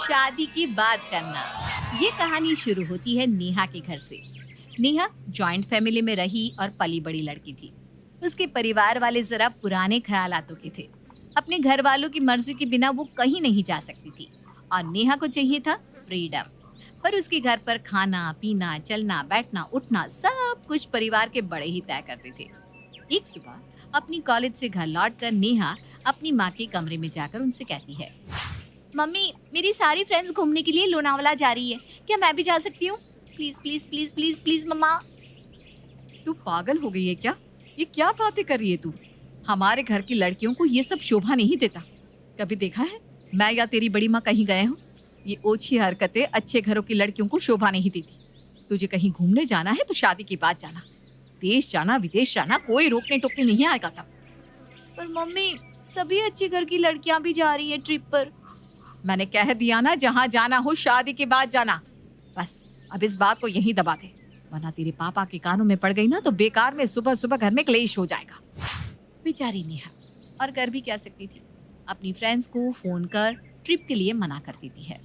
शादी की बात करना। ये कहानी शुरू होती है नेहा के घर से। नेहा जॉइंट फैमिली में रही और पली बड़ी लड़की थी। उसके परिवार वाले जरा पुराने ख्यालातों के थे। अपने घर वालों की मर्जी के बिना वो कहीं नहीं जा सकती थी और नेहा को चाहिए था फ्रीडम। पर उसके घर पर खाना पीना चलना बैठना उठना सब कुछ परिवार के बड़े ही तय करते थे। एक सुबह अपनी कॉलेज से घर लौटकर नेहा अपनी माँ के कमरे में जाकर उनसे कहती है, मम्मी मेरी सारी फ्रेंड्स घूमने के लिए लोनावाला जा रही है, क्या मैं भी जा सकती हूँ? Please please please please please mamma. तू पागल हो गई है क्या? ये क्या बातें कर रही है तू? हमारे घर की लड़कियों को ये सब शोभा नहीं देता। कभी देखा है मैं या तेरी बड़ी माँ कहीं गए हो? ये ओछी हरकतें अच्छे घरों की लड़कियों को शोभा नहीं देती। तुझे कहीं घूमने जाना है तो शादी के बाद जाना। देश जाना विदेश जाना कोई रोकने टोकने नहीं आएगा तब। पर मम्मी सभी अच्छे घर की लड़कियां भी जा रही है ट्रिप पर। मैंने कह दिया ना, जहाँ जाना हो शादी के बाद जाना। बस अब इस बात को यहीं दबा दे, वरना तेरे पापा के कानों में पड़ गई ना तो बेकार में सुबह सुबह घर में क्लेश हो जाएगा। बेचारी नेहा, और कर भी क्या सकती थी, अपनी फ्रेंड्स को फोन कर ट्रिप के लिए मना कर देती है।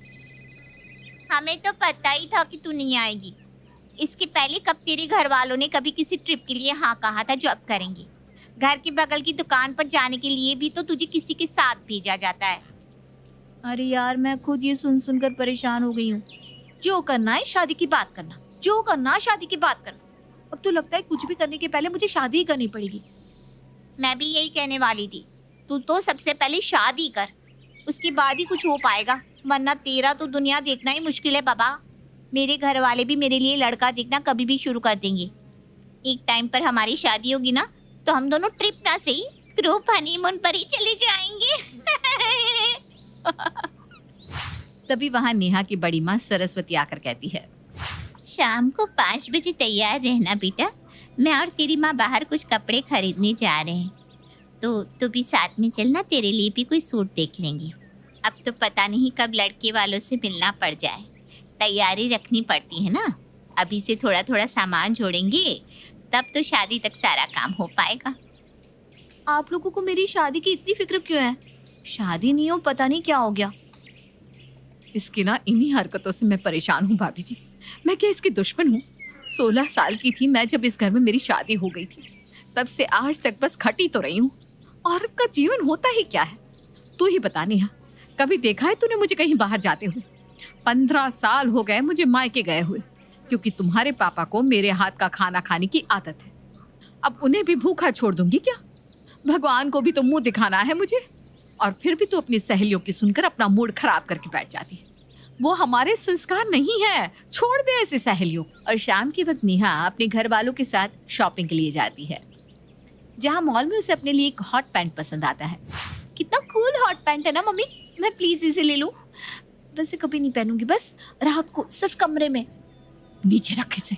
हमें तो पता ही था कि तू नहीं आएगी। इसके पहले कब तेरे घर वालों ने कभी किसी ट्रिप के लिए हाँ कहा था जो अब करेंगे? घर के बगल की दुकान पर जाने के लिए भी तो तुझे किसी के साथ भेजा जाता है। अरे यार मैं खुद ये सुन सुनकर परेशान हो गई हूँ। जो करना है शादी की बात करना, जो करना है शादी की बात करना। अब तो लगता है कुछ भी करने के पहले मुझे शादी ही करनी पड़ेगी। मैं भी यही कहने वाली थी, तू तो सबसे पहले शादी कर, उसके बाद ही कुछ हो पाएगा, वरना तेरा तो दुनिया देखना ही मुश्किल है बाबा। मेरे घर वाले भी मेरे लिए लड़का देखना कभी भी शुरू कर देंगे। एक टाइम पर हमारी शादी होगी ना तो हम दोनों ट्रिप ना सही ग्रुप हनीमून पर ही चले जाएंगे। तभी वहाँ नेहा की बड़ी माँ सरस्वती आकर कहती है, शाम को 5 बजे तैयार रहना बेटा, मैं और तेरी माँ बाहर कुछ कपड़े खरीदने जा रहे हैं, तो तू भी साथ में चलना, तेरे लिए भी कोई सूट देख लेंगे। अब तो पता नहीं कब लड़के वालों से मिलना पड़ जाए, तैयारी रखनी पड़ती है ना। अभी से थोड़ा थोड़ा सामान जोड़ेंगे तब तो शादी तक सारा काम हो पाएगा। आप लोगों को मेरी शादी की इतनी फिक्र क्यों है? शादी नहीं हो पता नहीं क्या हो गया। इसकी ना इन्हीं हरकतों से मैं परेशान हूँ भाभी जी। मैं क्या इसकी दुश्मन हूँ? 16 साल की थी मैं जब इस घर में मेरी शादी हो गई थी, तब से आज तक बस खटी तो रही हूँ। औरत का जीवन होता ही क्या है? तू ही बता नेहा, कभी देखा है तूने मुझे कहीं बाहर जाते हुए? 15 साल हो गए मुझे मायके गए हुए, क्योंकि तुम्हारे पापा को मेरे हाथ का खाना खाने की आदत है। अब उन्हें भी भूखा छोड़ दूंगी क्या? भगवान को भी तो मुंह दिखाना है मुझे। और फिर भी तू अपनी सहेलियों की सुनकर अपना मूड खराब करके बैठ जाती है। वो हमारे संस्कार नहीं है, छोड़ दे ऐसी सहेलियों। और शाम के वक्त नेहा अपने घर वालों के साथ शॉपिंग के लिए जाती है, जहाँ मॉल में उसे अपने लिए एक हॉट पैंट पसंद आता है। कितना कूल हॉट पैंट है ना मम्मी, मैं प्लीज इसे ले लूं। वैसे कभी नहीं पहनूंगी, बस रात को सिर्फ कमरे में। नीचे रख इसे।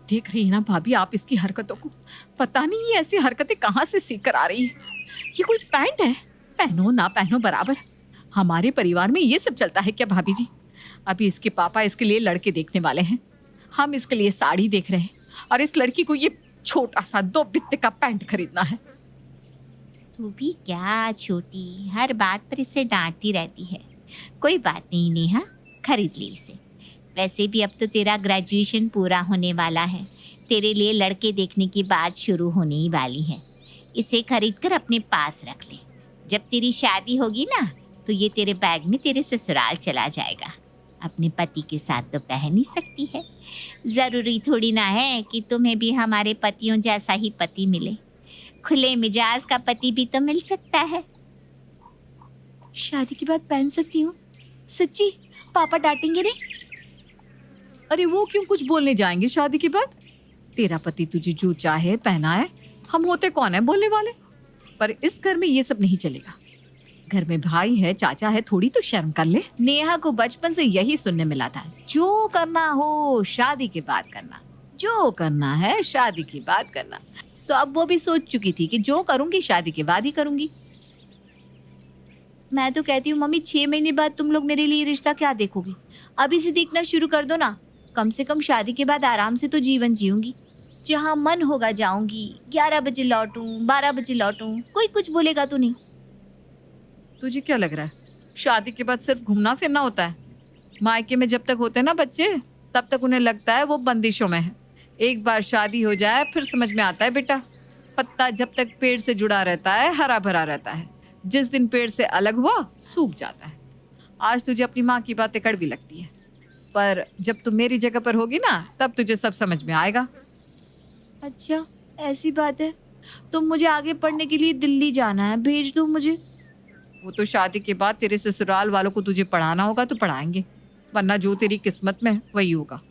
देख रही है ना भाभी आप इसकी हरकतों को? पता नहीं ये ऐसी हरकतें कहाँ से सीख कर आ रही है। ये कोई पैंट है? पहनो ना पहनो बराबर। हमारे परिवार में ये सब चलता है क्या भाभी जी? अभी इसके पापा इसके लिए लड़के देखने वाले हैं, हम इसके लिए साड़ी देख रहे हैं, और इस लड़की को ये छोटा सा 2 बित्ते का पैंट खरीदना है। तू भी क्या छोटी, हर बात पर इसे डांटती रहती है। कोई बात नहीं नेहा, खरीद ली इसे। वैसे भी अब तो तेरा ग्रेजुएशन पूरा होने वाला है, तेरे लिए लड़के देखने की बात शुरू होने ही वाली है। इसे खरीद कर अपने पास रख ले। जब तेरी शादी होगी ना तो ये तेरे बैग में तेरे ससुराल चला जाएगा। अपने पति के साथ तो पहन ही सकती है, जरूरी थोड़ी ना है कि तुम्हें भी हमारे पतियों जैसा ही पति मिले। खुले मिजाज का पति भी तो मिल सकता है। शादी के बाद पहन सकती हूँ? सच्ची? पापा डांटेंगे नहीं? अरे वो क्यों कुछ बोलने जाएंगे शादी के बाद? तेरा पति तुझे जो चाहे पहनाए, हम होते कौन है बोलने वाले? पर इस घर में ये सब नहीं चलेगा। घर में भाई है चाचा है, थोड़ी तो शर्म कर ले। नेहा को बचपन से यही सुनने मिला था, जो करना हो शादी के बाद करना, जो करना है शादी की बात करना। तो अब वो भी सोच चुकी थी कि जो करूंगी शादी के बाद ही करूंगी। मैं तो कहती हूँ मम्मी 6 महीने बाद तुम लोग मेरे लिए रिश्ता क्या देखोगी? अभी से देखना शुरू कर दो ना। कम से कम शादी के बाद आराम से तो जीवन जीऊंगी, जहाँ मन होगा जाऊंगी, 11 बजे लौटूं, 12 बजे लौटूं, कोई कुछ बोलेगा तो नहीं। तुझे क्या लग रहा है शादी के बाद सिर्फ घूमना फिरना होता है। मायके में जब तक होते हैं ना बच्चे, तब तक उन्हें लगता है वो बंदिशों में है। एक बार शादी हो जाए फिर समझ में आता है बेटा, पत्ता जब तक पेड़ से जुड़ा रहता है हरा भरा रहता है, जिस दिन पेड़ से अलग हुआ सूख जाता है। आज तुझे अपनी माँ की बातें कड़वी लगती है, पर जब तुम मेरी जगह पर होगी ना तब तुझे सब समझ में आएगा। अच्छा, ऐसी बात है। तो मुझे आगे पढ़ने के लिए दिल्ली जाना है, भेज दो मुझे। वो तो शादी के बाद तेरे ससुराल वालों को तुझे पढ़ाना होगा तो पढ़ाएंगे, वरना जो तेरी किस्मत में है, वही होगा।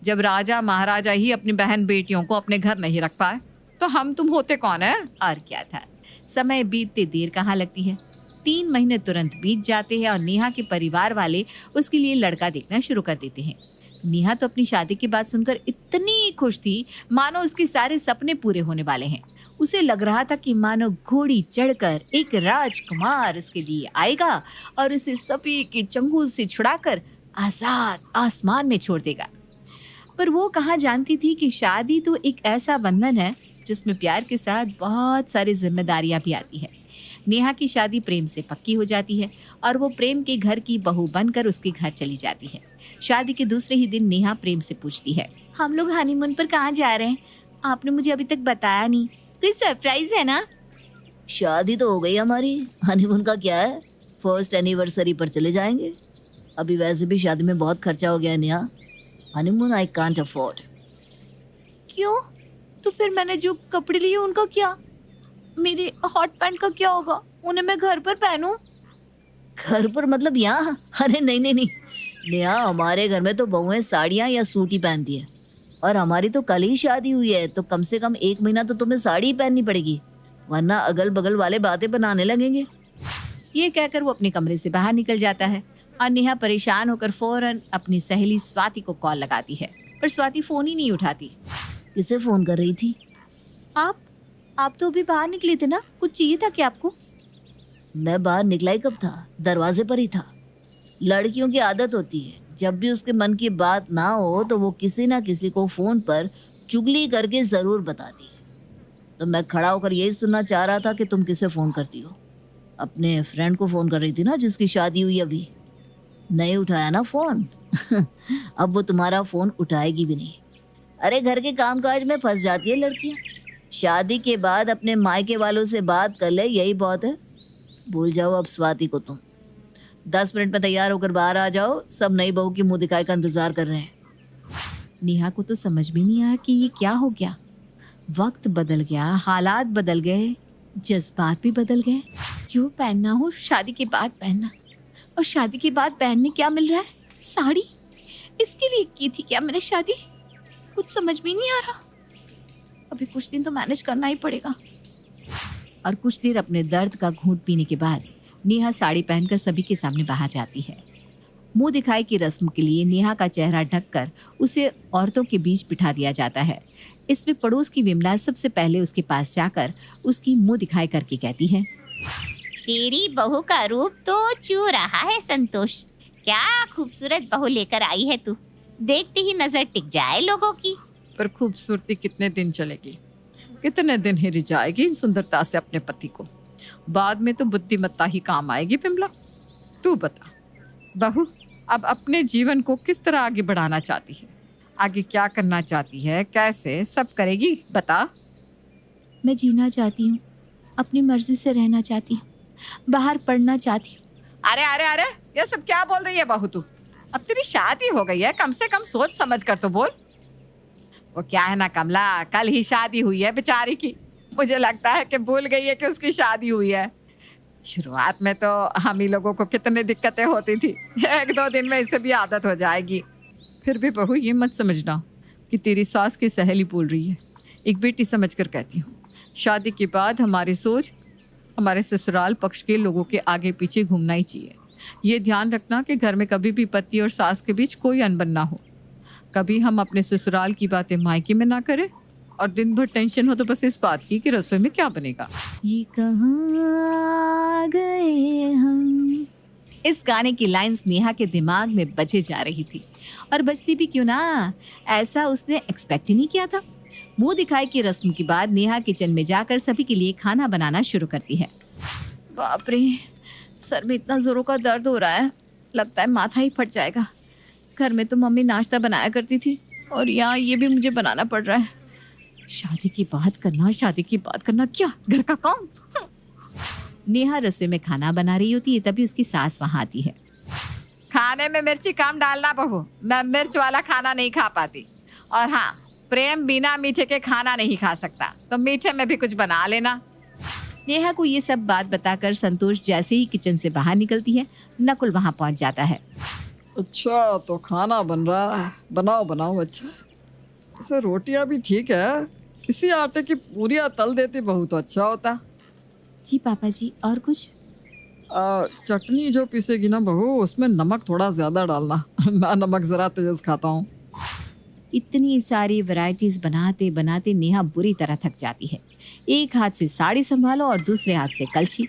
जब राजा महाराजा ही अपनी बहन बेटियों को अपने घर नहीं रख पाए तो हम तुम होते कौन है। और क्या था, समय बीतते देर कहाँ लगती है। 3 महीने तुरंत बीत जाते हैं और नेहा के परिवार वाले उसके लिए लड़का देखना शुरू कर देते हैं। नेहा तो अपनी शादी की बात सुनकर इतनी खुश थी मानो उसके सारे सपने पूरे होने वाले हैं। उसे लग रहा था कि मानो घोड़ी चढ़कर एक राजकुमार उसके लिए आएगा और उसे सभी के चंगुल से छुड़ाकर आजाद आसमान में छोड़ देगा। पर वो कहाँ जानती थी कि शादी तो एक ऐसा बंधन है जिसमें प्यार के साथ बहुत सारी जिम्मेदारियां भी आती है। नेहा की शादी प्रेम से पक्की हो जाती है और वो प्रेम के घर की बहू बनकर उसके घर चली जाती है। शादी के दूसरे ही दिन नेहा प्रेम से पूछती है, हम लोग हनीमून पर कहाँ जा रहे हैं? आपने मुझे अभी तक बताया नहीं, कोई सरप्राइज है ना? शादी तो हो गई हमारी, हनीमून का क्या है, फर्स्ट एनिवर्सरी पर चले जाएंगे। अभी वैसे भी शादी में बहुत खर्चा हो गया है Neha, honeymoon I can't afford. क्यों? तो फिर मैंने जो कपड़े लिए उनका क्या? मेरे हॉट पैंट का क्या होगा? उन्हें मैं घर पर पहनूं? घर पर मतलब यहाँ? अरे नहीं नहीं नहीं नेहा, हमारे घर में तो बहुएं साड़ियाँ या सूट ही पहनती है, और हमारी तो कल ही शादी हुई है, तो कम से कम 1 महीना तो तुम्हें साड़ी ही पहननी पड़ेगी, वरना अगल बगल वाले बातें बनाने लगेंगे। ये कहकर वो अपने कमरे से बाहर निकल जाता है और नेहा परेशान होकर फौरन अपनी सहेली स्वाति को कॉल लगाती है, पर स्वाति फोन ही नहीं उठाती। किसे फोन कर रही थी? आप तो अभी बाहर निकले थे ना, कुछ चाहिए था क्या आपको? मैं बाहर निकला ही कब था, दरवाजे पर ही था। लड़कियों की आदत होती है, जब भी उसके मन की बात ना हो तो वो किसी ना किसी को फोन पर चुगली करके जरूर बताती है। तो मैं खड़ा होकर यही सुनना चाह रहा था कि तुम किसे फोन करती हो। अपने फ्रेंड को फोन कर रही थी ना, जिसकी शादी हुई अभी। नहीं उठाया ना फोन अब वो तुम्हारा फोन उठाएगी भी नहीं। अरे घर के कामकाज में फंस जाती है लड़कियां। शादी के बाद अपने मायके वालों से बात कर ले, यही बहुत है। भूल जाओ अब स्वाति को तुम। 10 मिनट में तैयार होकर बाहर आ जाओ, सब नई बहू की मुंह दिखाई का इंतजार कर रहे हैं। नेहा को तो समझ में नहीं आया कि ये क्या हो गया। वक्त बदल गया, हालात बदल गए, जज्बात भी बदल गए। जो पहनना हो शादी के बाद पहनना, और शादी के बाद पहनने क्या मिल रहा है? साड़ी। इसके लिए की थी क्या मैंने शादी? कुछ समझ में नहीं आ रहा। अभी कुछ दिन तो मैनेज करना ही पड़ेगा। और कुछ देर अपने दर्द का घूंट पीने के बाद नेहा साड़ी पहनकर सभी के सामने बाहर जाती है। मुंह दिखाई की रस्म के लिए नेहा का चेहरा ढककर उसे औरतों के बीच बिठा दिया जाता है। इसमें पड़ोस की विमला सबसे पहले उसके पास जाकर उसकी मुंह दिखाई करके कहती है, तेरी बहू का रूप तो चू रहा है संतोष। क्या खूबसूरत बहू लेकर आई है तू, देखते ही नजर टिक जाए लोगों की। पर खूबसूरती कितने दिन चलेगी, कितने दिन ही रिझाएगी इन सुंदरता से अपने पति को। बाद में तो बुद्धिमत्ता ही काम आएगी। विमला तू बता, बहू अब अपने जीवन को किस तरह आगे बढ़ाना चाहती है? आगे क्या करना चाहती है, कैसे सब करेगी, बता। मैं जीना चाहती हूँ, अपनी मर्जी से रहना चाहती हूँ, बाहर पढ़ना चाहती हूँ। अरे अरे अरे, ये सब क्या बोल रही है बहू तू? अब तेरी शादी हो गई है, कम से कम सोच समझ कर तो बोल। वो क्या है ना कमला, कल ही शादी हुई है बेचारी की। मुझे लगता है कि भूल गई है कि उसकी शादी हुई है। शुरुआत में तो हम ही लोगों को कितनी दिक्कतें होती थी, 1-2 दिन में इसे भी आदत हो जाएगी। फिर भी बहू ये मत समझना कि तेरी सास की सहेली बोल रही है। एक बेटी समझ कर कहती हूँ, शादी के बाद हमारी सोच हमारे ससुराल पक्ष के लोगों के आगे पीछे घूमना ही चाहिए। ये ध्यान रखना कि घर में कभी भी पति और सास के बीच कोई अनबन ना हो। कभी हम अपने ससुराल की बातें मायके में ना करें, और दिन भर टेंशन हो तो बस इस बात की कि रसोई में क्या बनेगा। ये कहाँ गए हम। इस गाने की लाइंस नेहा के दिमाग में बजे जा रही थी, और बजती भी क्यों ना, ऐसा उसने एक्सपेक्ट ही नहीं किया था। मुंह दिखाई की रस्म के बाद नेहा किचन में जाकर सभी के लिए खाना बनाना शुरू करती है। बाप रे, सर में इतना जोरों का दर्द हो रहा है, लगता है माथा ही फट जाएगा। घर में तो मम्मी नाश्ता बनाया करती थी और यहाँ ये भी मुझे बनाना पड़ रहा है। शादी की बात करना क्या घर का काम। नेहा रसोई में खाना बना रही होती है, तभी उसकी सास वहां आती है। खाने में मिर्ची कम डालना बहू, मैं मिर्च वाला खाना नहीं खा पाती। और हाँ, प्रेम बिना मीठे के खाना नहीं खा सकता, तो मीठे में भी कुछ बना लेना। नेहा को ये सब बात बताकर संतोष जैसे ही किचन से बाहर निकलती है, नकुल वहां पहुंच जाता है। अच्छा, तो खाना बन रहा है, बनाओ बनाओ। अच्छा, वैसे रोटियां भी ठीक है, किसी आटे की पूरियां तल देती बहू तो अच्छा होता। जी पापा जी, और कुछ? चटनी जो पीसेगी ना बहू, उसमें नमक थोड़ा ज्यादा डालना। मैं नमक जरा तेज खाता हूँ। इतनी सारी वैरायटीज बनाते बनाते नेहा बुरी तरह थक जाती है। एक हाथ से साड़ी संभालो और दूसरे हाथ से कलछी।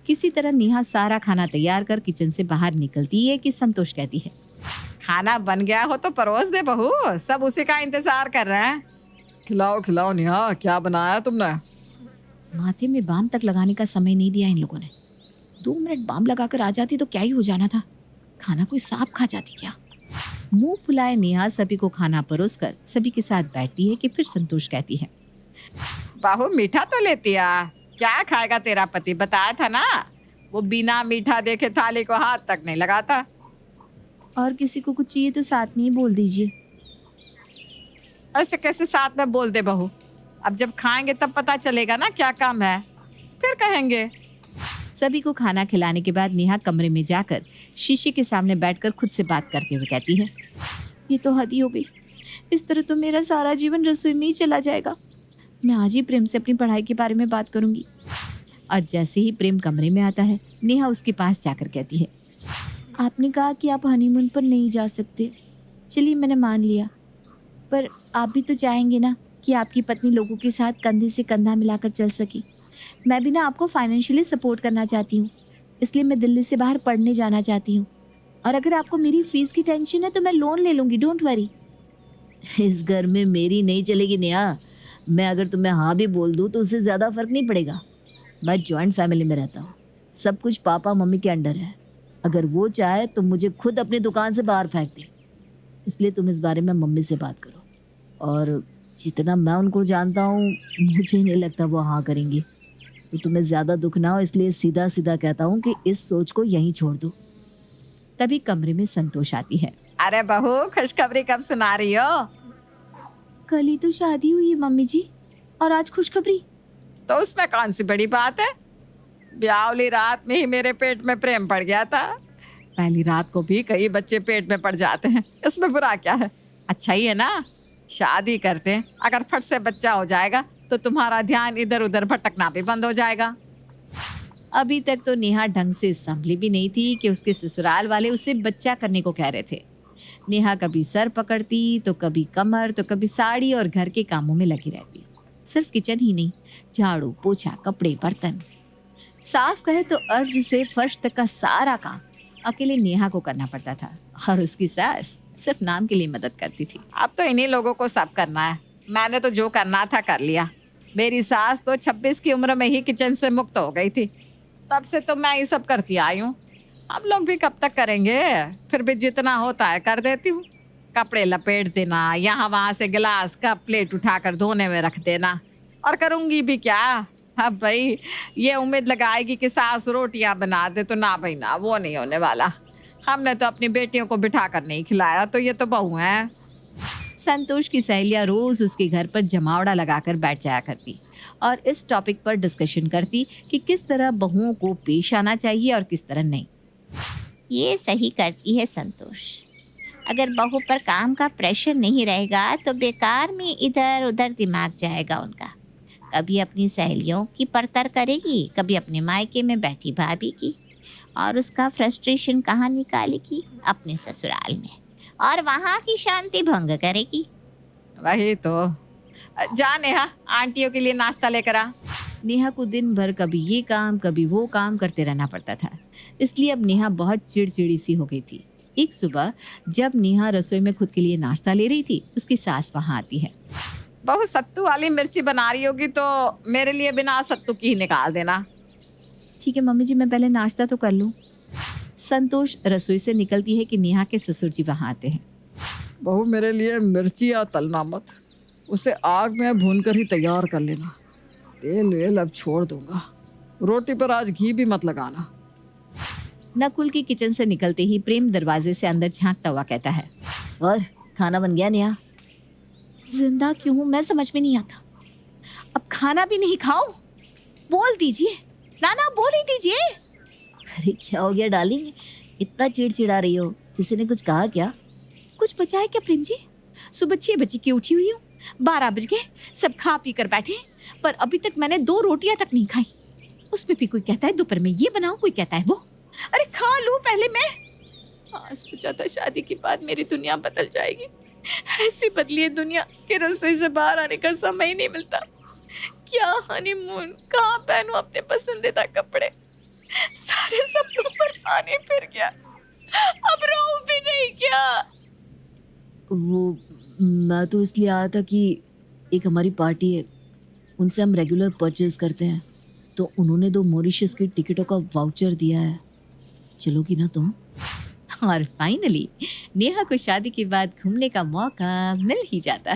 किसी तरह नेहा सारा खाना तैयार कर किचन से बाहर निकलती है कि संतोष कहती है, खाना बन गया हो तो परोस दे बहू, सब उसी का इंतजार कर रहे हैं। खिलाओ खिलाओ नेहा, क्या बनाया तुमने? माथे में बाम तक लगाने का समय नहीं दिया इन लोगों ने। 2 मिनट बाम लगाकर आ जाती तो क्या ही हो जाना था। खाना कोई सांप खा जाती क्या? मुंह फुलाए नेहा सभी को खाना परोसकर सभी के साथ बैठती है कि फिर संतोष कहती है, बहू मीठा तो लेती आ, क्या खाएगा तेरा पति? बताया था ना, वो बिना मीठा देखे थाली को हाथ तक नहीं लगाता। और किसी को कुछ चाहिए तो साथ में ही बोल दीजिए। ऐसे कैसे साथ में बोल दे बहू? अब जब खाएंगे तब पता चलेगा ना क्या काम है, फिर कहेंगे। सभी को खाना खिलाने के बाद नेहा कमरे में जाकर शीशे के सामने बैठकर खुद से बात करते हुए कहती है, ये तो हद ही हो गई। इस तरह तो मेरा सारा जीवन रसोई में ही चला जाएगा। मैं आज ही प्रेम से अपनी पढ़ाई के बारे में बात करूंगी। और जैसे ही प्रेम कमरे में आता है, नेहा उसके पास जाकर कहती है, आपने कहा कि आप हनीमून पर नहीं जा सकते। चलिए, मैंने मान लिया, पर आप भी तो चाहेंगे ना कि आपकी पत्नी लोगों के साथ कंधे से कंधा मिलाकर चल सके। मैं भी ना आपको फाइनेंशियली सपोर्ट करना चाहती हूँ, इसलिए मैं दिल्ली से बाहर पढ़ने जाना चाहती हूँ। और अगर आपको मेरी फीस की टेंशन है तो मैं लोन ले लूँगी, डोंट वरी। इस घर में मेरी नहीं चलेगी नेहा। मैं अगर तुम्हें हाँ भी बोल दूँ तो उससे ज़्यादा फर्क नहीं पड़ेगा। मैं जॉइंट फैमिली में रहता हूँ, सब कुछ पापा मम्मी के अंडर है। अगर वो चाहे तो मुझे खुद अपनी दुकान से बाहर फेंक दे। इसलिए तुम इस बारे में मम्मी से बात करो। और जितना मैं उनको जानता हूँ, मुझे नहीं लगता वो हाँ करेंगी। तो तुम्हें ज़्यादा दुख ना हो, इसलिए सीधा सीधा कहता हूँ कि इस सोच को यहीं छोड़ दो। तभी कमरे में संतोष आती है। अरे बहू, खुशखबरी कब सुना रही हो? कल ही तो शादी हुई है मम्मी जी, और आज खुशखबरी। तो उसमें कौन सी बड़ी बात है? ब्यावली रात में ही मेरे पेट में प्रेम पड़ गया था। पहली रात को भी कई बच्चे पेट में पड़ जाते हैं, इसमें बुरा क्या है? अच्छा ही है ना, शादी करते हैं। अगर फट से बच्चा हो जाएगा तो तुम्हारा ध्यान इधर उधर भटकना भी बंद हो जाएगा। अभी तक तो नेहा ढंग से संभली भी नहीं थी कि उसके ससुराल वाले उसे बच्चा करने को कह रहे थे। नेहा कभी सर पकड़ती तो कभी कमर, तो कभी साड़ी और घर के कामों में लगी रहती। सिर्फ किचन ही नहीं, झाड़ू पोछा, कपड़े, बर्तन, साफ कहे तो अर्ज से फर्श तक का सारा काम अकेले नेहा को करना पड़ता था। और उसकी सास सिर्फ नाम के लिए मदद करती थी। अब तो इन्हीं लोगों को सब करना है। मैंने तो जो करना था कर लिया। मेरी सास तो 26 की उम्र में ही किचन से मुक्त हो गई थी, तब से तो मैं ये सब करती आई हूँ। हम लोग भी कब तक करेंगे? फिर भी जितना होता है कर देती हूँ। कपड़े लपेट देना, यहाँ वहाँ से गिलास कप प्लेट उठाकर धोने में रख देना, और करूँगी भी क्या? अब भाई ये उम्मीद लगाएगी कि सास रोटियां बना दे, तो ना भाई ना, वो नहीं होने वाला। हमने तो अपनी बेटियों को बिठा कर नहीं खिलाया, तो ये तो बहू है। संतोष की सहेलियां रोज उसके घर पर जमावड़ा लगाकर बैठ जाया करती और इस टॉपिक पर डिस्कशन करती कि किस तरह बहुओं को पेश आना चाहिए और किस तरह नहीं। ये सही करती है संतोष। अगर बहू पर काम का प्रेशर नहीं रहेगा तो बेकार में इधर उधर दिमाग जाएगा उनका। कभी अपनी सहेलियों की परतर करेगी, कभी अपने मायके में बैठी भाभी की, और उसका फ्रस्ट्रेशन कहाँ निकालेगी? अपने ससुराल में, और वहाँ की शांति भंग करेगी। वही तो। जा नेहा, आंटियों के लिए नाश्ता लेकर आ। नेहा को दिन भर कभी ये काम कभी वो काम करते रहना पड़ता था, इसलिए अब नेहा बहुत चिड़चिड़ी सी हो गई थी। एक सुबह जब नेहा रसोई में खुद के लिए नाश्ता ले रही थी, उसकी सास वहाँ आती है। बहू, सत्तू वाली मिर्ची बना रही होगी तो मेरे लिए बिना सत्तू की ही निकाल देना। ठीक है मम्मी जी, मैं पहले नाश्ता तो कर लूँ। संतोष रसोई से निकलती है कि नेहा के ससुर जी वहां आते हैं। बहू मेरे लिए मिर्ची या तलना मत, उसे आग में भून कर ही तैयार कर लेना। तेल वेल अब छोड़ दूंगा। रोटी पर आज घी भी मत लगाना। नकुल की किचन से निकलते ही प्रेम दरवाजे से अंदर झांकता हुआ कहता है, और खाना बन गया नेहा? जिंदा क्यों हूं मैं समझ में नहीं आता। अब खाना भी नहीं खाओ? बोल दीजिए नाना, बोल ही दीजिए। अरे क्या हो गया डार्लिंग, इतना चिड़चिड़ा रही हो? किसी ने कुछ कहा क्या? कुछ बचा है क्या प्रेम जी? सुबह 6 बजे की उठी हुई हूँ, 12 बज गए, सब खा पी कर बैठे, पर अभी तक मैंने 2 रोटियां तक नहीं खाई। उसमें भी कोई कहता है दोपहर में ये बनाओ, कोई कहता है वो। अरे खा लूं पहले मैं। हाँ, सोचा था शादी के बाद मेरी दुनिया बदल जाएगी। ऐसी बदली है दुनिया कि रसोई से बाहर आने का समय ही नहीं मिलता। क्या हनीमून, कहाँ पहनूं अपने पसंदीदा कपड़े, सारे सपनों पर पानी फिर गया। अब रहूं भी नहीं क्या? वो मैं तो इसलिए आया था कि एक हमारी पार्टी है, उनसे हम रेगुलर परचेज करते हैं, तो उन्होंने 2 मॉरिशस की टिकटों का वाउचर दिया है। चलोगी ना तुम? और फाइनली नेहा को शादी के बाद घूमने का मौका मिल ही जाता